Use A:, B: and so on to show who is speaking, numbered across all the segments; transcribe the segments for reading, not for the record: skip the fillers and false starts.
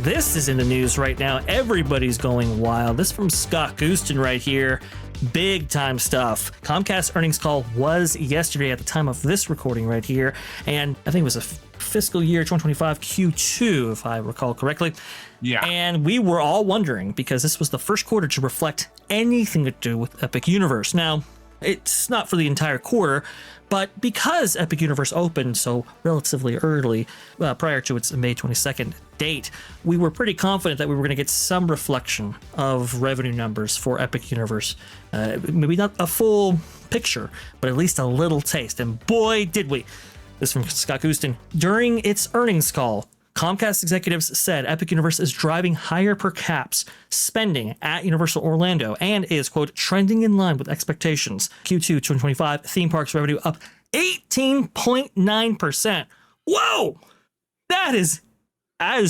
A: This is in the news right now. Everybody's going wild. This from Scott Gooston right here. Big time stuff. Comcast earnings call was yesterday at the time of this recording right here. And I think it was a fiscal year 2025 Q2, if I recall correctly.
B: Yeah.
A: And we were all wondering, because this was the first quarter to reflect anything to do with Epic Universe. Now, it's not for the entire quarter, but because Epic Universe opened so relatively early, prior to its May 22nd date, we were pretty confident that we were going to get some reflection of revenue numbers for Epic Universe. Maybe not a full picture, but at least a little taste. And boy, did we. This is from Scott Gooston. During its earnings call, Comcast executives said Epic Universe is driving higher per caps spending at Universal Orlando and is, quote, trending in line with expectations. Q2 2025 theme parks revenue up 18.9%. Whoa! That is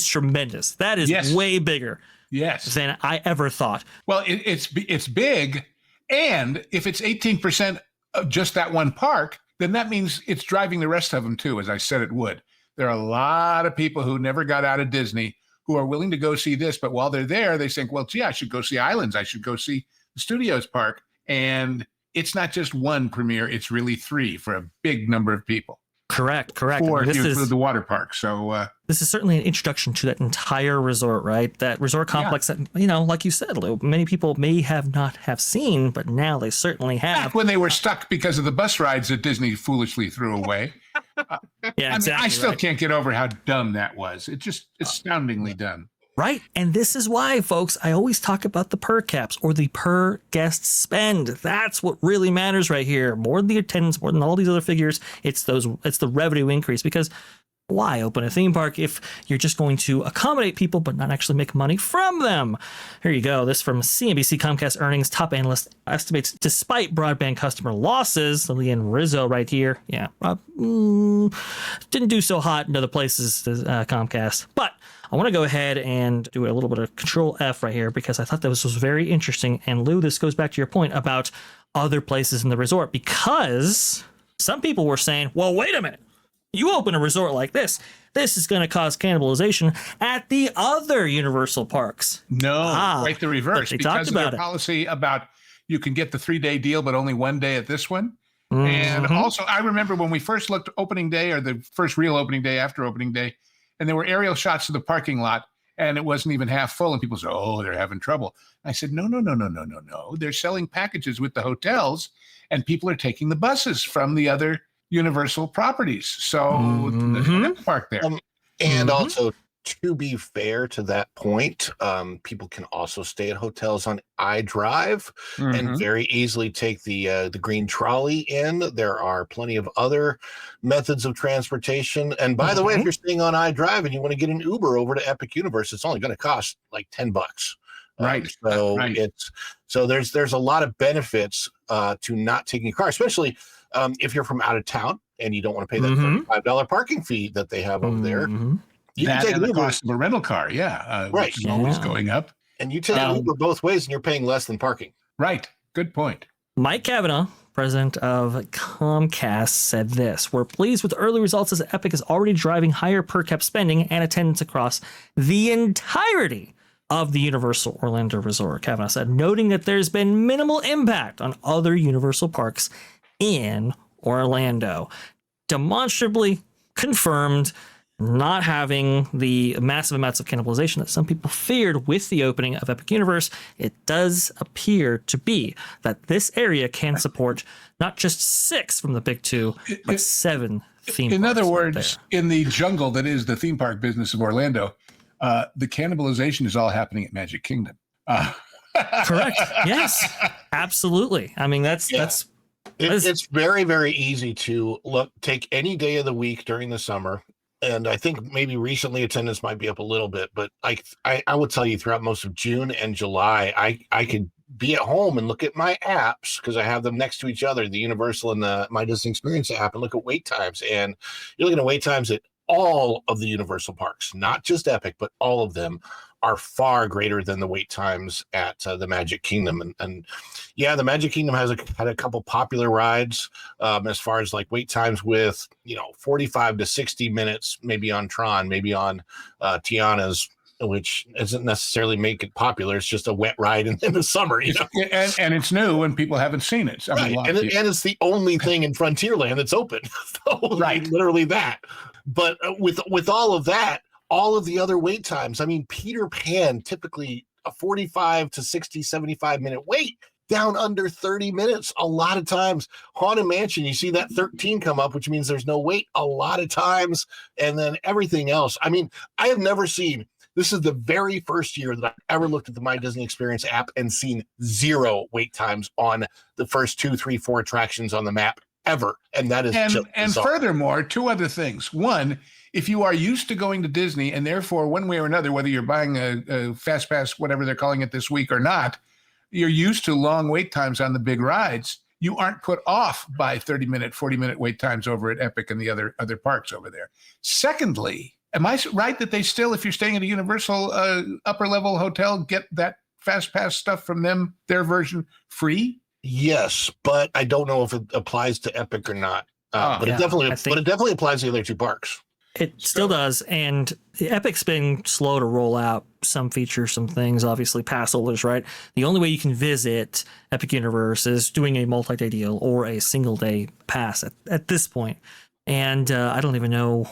A: tremendous. That is way bigger than I ever thought.
B: Well, it's big. And if it's 18% of just that one park, then that means it's driving the rest of them too, as I said it would. There are a lot of people who never got out of Disney who are willing to go see this, but while they're there, they think, well, gee, I should go see Islands. I should go see the Studios Park. And it's not just one premiere, it's really three for a big number of people.
A: Correct.
B: Or if you include the water park. So
A: this is certainly an introduction to that entire resort, right? That resort complex that, you know, like you said, Lou, many people may not have seen, but now they certainly have.
B: Back when they were stuck because of the bus rides that Disney foolishly threw away. I still can't get over how dumb that was. It's just astoundingly dumb.
A: Right. And this is why, folks, I always talk about the per caps or the per guest spend. That's what really matters right here. More than the attendance, more than all these other figures. It's the revenue increase, because why open a theme park if you're just going to accommodate people but not actually make money from them? Here you go. This from CNBC Comcast earnings. Top analyst estimates despite broadband customer losses, Leanne Rizzo right here. Yeah. Didn't do so hot in other places, Comcast. But I want to go ahead and do a little bit of Control F right here, because I thought that this was very interesting. And Lou, this goes back to your point about other places in the resort, because some people were saying, well, wait a minute. You open a resort like this is going to cause cannibalization at the other Universal parks.
B: No, quite the reverse. Because of their policy about you can get the 3-day deal, but only 1 day at this one. Mm-hmm. And also, I remember when we first looked opening day, or the first real opening day after opening day, and there were aerial shots of the parking lot, and it wasn't even half full. And people said, oh, they're having trouble. I said, no. They're selling packages with the hotels, and people are taking the buses from the other Universal properties. So there's a park there.
C: And also, to be fair to that point, people can also stay at hotels on iDrive and very easily take the green trolley in. There are plenty of other methods of transportation. And by the way, if you're staying on iDrive and you want to get an Uber over to Epic Universe, it's only going to cost like $10.
B: Right.
C: So there's a lot of benefits to not taking a car, especially if you're from out of town and you don't want to pay that $35 parking fee that they have over there. You
B: that
C: can take
B: and the
C: Uber.
B: cost of a rental car,
C: right,
B: which is always going up.
C: And you take Uber both ways, and you're paying less than parking.
B: Right. Good point.
A: Mike Cavanaugh, president of Comcast, said this: "We're pleased with early results as Epic is already driving higher per cap spending and attendance across the entirety of the Universal Orlando Resort." Cavanaugh said, noting that there's been minimal impact on other Universal parks in Orlando. Demonstrably confirmed not having the massive amounts of cannibalization that some people feared with the opening of Epic Universe. It does appear to be that this area can support not just 6 from the big 2, but 7 theme parks.
B: In other words, in the jungle that is the theme park business of Orlando, the cannibalization is all happening at Magic Kingdom.
A: Correct. Yes, absolutely. I mean, that's
C: it's very, very easy to take any day of the week during the summer. And I think maybe recently attendance might be up a little bit, but I would tell you throughout most of June and July, I could be at home and look at my apps, because I have them next to each other, the Universal and the My Disney Experience app, and look at wait times. And you're looking at wait times at all of the Universal parks, not just Epic, but all of them are far greater than the wait times at the Magic Kingdom. And yeah, the Magic Kingdom had a couple popular rides as far as like wait times with, 45 to 60 minutes, maybe on Tron, maybe on Tiana's which doesn't necessarily make it popular. It's just a wet ride in the summer,
B: and it's new and people haven't seen it.
C: And it's the only thing in Frontierland that's open. So, literally that. But with all of that, all of the other wait times, I mean, Peter Pan, typically a 45 to 60, 75 minute wait, down under 30 minutes a lot of times. Haunted Mansion, you see that 13 come up, which means there's no wait a lot of times. And then everything else. I mean, I have never seen, this is the very first year that I've ever looked at the My Disney Experience app and seen 0 wait times on the first 2, 3, 4 attractions on the map ever. And that is
B: and furthermore, 2 other things. One, if you are used to going to Disney and therefore one way or another, whether you're buying a fast pass, whatever they're calling it this week or not, you're used to long wait times on the big rides. You aren't put off by 30-minute, 40-minute wait times over at Epic and the other parks over there. Secondly, am I right that they still, if you're staying at a Universal upper level hotel, get that fast pass stuff from them, their version, free?
C: Yes, but I don't know if it applies to Epic or not. But it definitely applies to the other 2 parks.
A: It still does, and Epic's been slow to roll out some features, some things, obviously pass holders, right? The only way you can visit Epic Universe is doing a multi-day deal or a single-day pass at this point. And I don't even know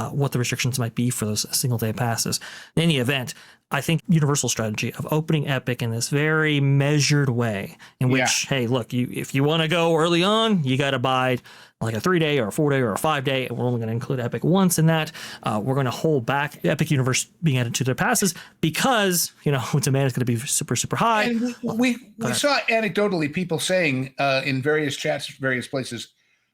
A: what the restrictions might be for those single-day passes. In any event, I think Universal strategy of opening Epic in this very measured way, in which, hey, look, if you want to go early on, you got to buy like a 3-day or a 4-day or a 5-day, and we're only going to include Epic once in that. We're going to hold back Epic Universe being added to their passes because, demand is going to be super, super high.
B: And we saw anecdotally people saying in various chats, various places,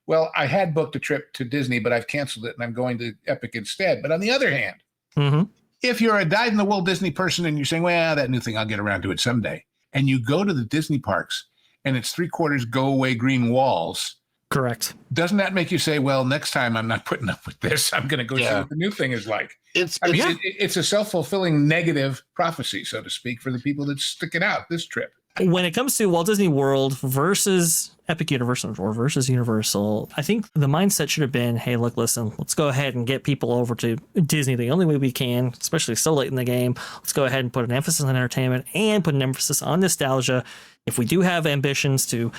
B: well, I had booked a trip to Disney, but I've canceled it and I'm going to Epic instead. But on the other hand, if you're a dyed-in-the-wool Disney person and you're saying, well, that new thing, I'll get around to it someday, and you go to the Disney parks and it's 3/4 go-away green walls,
A: correct.
B: Doesn't that make you say, well, next time I'm not putting up with this. I'm going to go see what the new thing is like. It's a self-fulfilling negative prophecy, so to speak, for the people that stick it out this trip.
A: When it comes to Walt Disney World versus Epic Universe or versus Universal, I think the mindset should have been, hey, look, listen, let's go ahead and get people over to Disney the only way we can, especially so late in the game. Let's go ahead and put an emphasis on entertainment and put an emphasis on nostalgia. If we do have ambitions to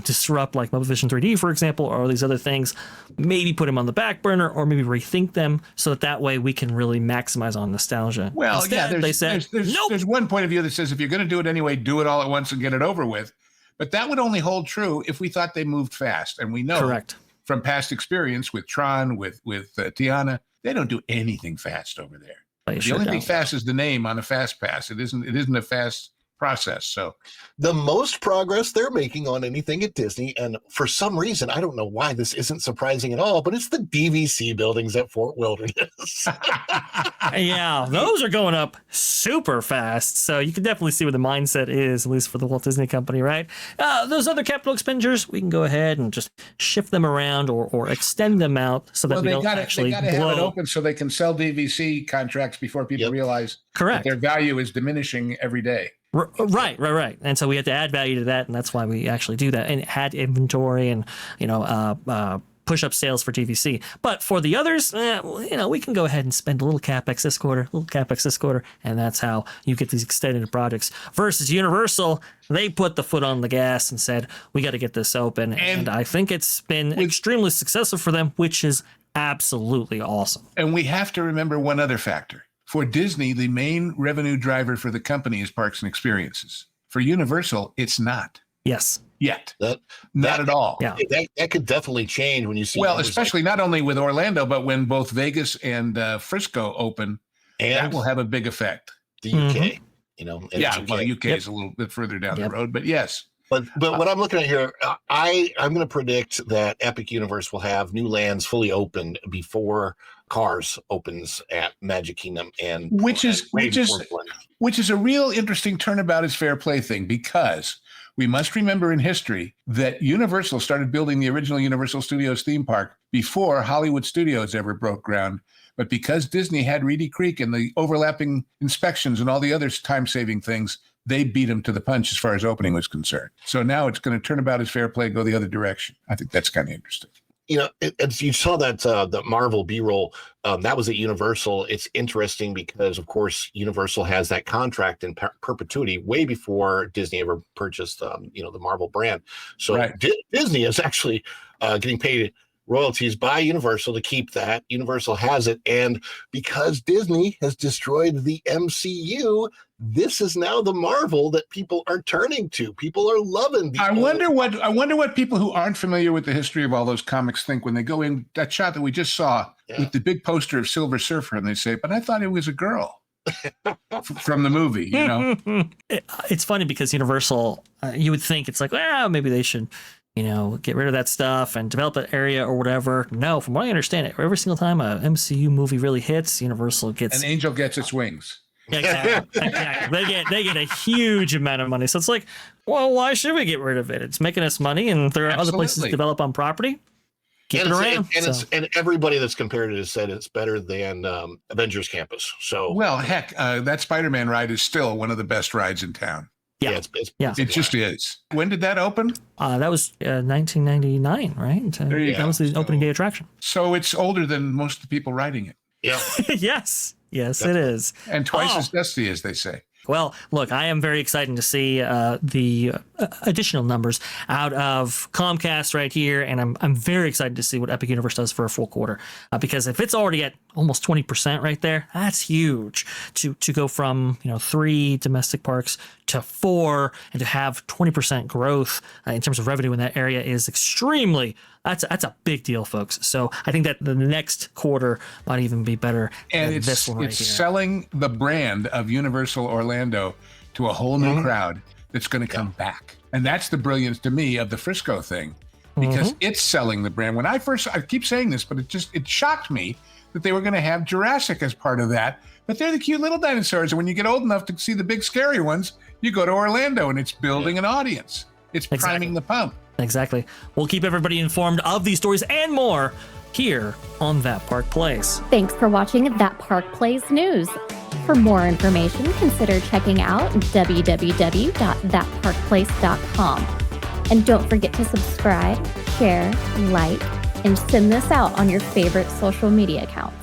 A: disrupt like Muppet Vision 3D, for example, or these other things, maybe put them on the back burner or maybe rethink them so that way we can really maximize on nostalgia.
B: Well, instead, they said, nope. There's one point of view that says if you're going to do it anyway, do it all at once and get it over with. But that would only hold true if we thought they moved fast. And we know from past experience with Tron, with Tiana, they don't do anything fast over there. The only thing fast is the name on a fast pass. It isn't a fast process. So
C: the most progress they're making on anything at Disney, and for some reason, I don't know why this isn't surprising at all, but it's the DVC buildings at Fort Wilderness.
A: Yeah, those are going up super fast. So you can definitely see where the mindset is, at least for the Walt Disney Company, right? Those other capital expenditures, we can go ahead and just shift them around or extend them out so that we don't actually
B: have it open so they can sell DVC contracts before people realize that their value is diminishing every day.
A: Right. And so we had to add value to that, and that's why we actually do that and add inventory and push up sales for DVC. But for the others, we can go ahead and spend a little capex this quarter, and that's how you get these extended projects. Versus Universal, they put the foot on the gas and said, we got to get this open, and I think it's been extremely successful for them, which is absolutely awesome.
B: And we have to remember one other factor. For Disney, the main revenue driver for the company is parks and experiences. For Universal, it's not.
A: Yes.
B: Yet. Not at all.
C: Yeah. That could definitely change when you see.
B: Well, especially not only with Orlando, but when both Vegas and Frisco open, and that will have a big effect.
C: The UK,
B: UK is a little bit further down the road, but yes.
C: But what I'm looking at here, I'm going to predict that Epic Universe will have new lands fully opened before Cars opens at Magic Kingdom, and
B: which is a real interesting turnabout is fair play thing, because we must remember in history that Universal started building the original Universal Studios theme park before Hollywood Studios ever broke ground. But because Disney had Reedy Creek and the overlapping inspections and all the other time-saving things, they beat them to the punch as far as opening was concerned. So now it's going to turn about as fair play, go the other direction. I think that's kind of interesting.
C: You saw that the Marvel B-roll that was at Universal. It's interesting because, of course, Universal has that contract in perpetuity way before Disney ever purchased, the Marvel brand. So
B: right.
C: Disney is actually getting paid royalties by Universal to keep that. Universal has it, and because Disney has destroyed the MCU, this is now the Marvel that people are turning to. People are loving.
B: I wonder what people who aren't familiar with the history of all those comics think when they go in that shot that we just saw with the big poster of Silver Surfer, and they say, "But I thought it was a girl." From the movie,
A: It's funny because Universal, you would think it's like, well, maybe they should, get rid of that stuff and develop an area or whatever. No, from what I understand, every single time a MCU movie really hits, Universal gets
B: an angel gets its wings.
A: Exactly. They get a huge amount of money. So it's like, well, why should we get rid of it? It's making us money, and there are other places to develop on property. Keep it around.
C: And everybody that's compared it has said it's better than Avengers Campus. So,
B: well, heck, that Spider-Man ride is still one of the best rides in town.
A: Yeah,
B: it just is. When did that open?
A: That was 1999, right? That was the opening day attraction.
B: So it's older than most of the people riding it.
C: Yeah.
A: Yes, it is.
B: And twice as dusty, as they say.
A: Well, look, I am very excited to see the additional numbers out of Comcast right here, and I'm very excited to see what Epic Universe does for a full quarter, because if it's already at almost 20% right there, that's huge to go from 3 domestic parks to 4, and to have 20% growth in terms of revenue in that area is extremely. That's a big deal, folks. So I think that the next quarter might even be better than this one right here.
B: It's selling the brand of Universal Orlando to a whole new crowd that's going to come back. And that's the brilliance to me of the Frisco thing, because it's selling the brand. When I keep saying this, but it shocked me that they were going to have Jurassic as part of that. But they're the cute little dinosaurs. And when you get old enough to see the big scary ones, you go to Orlando, and it's building an audience. It's priming the pump.
A: Exactly. We'll keep everybody informed of these stories and more here on That Park Plays.
D: Thanks for watching That Park Plays News. For more information, consider checking out www.thatparkplace.com. And don't forget to subscribe, share, like, and send this out on your favorite social media accounts.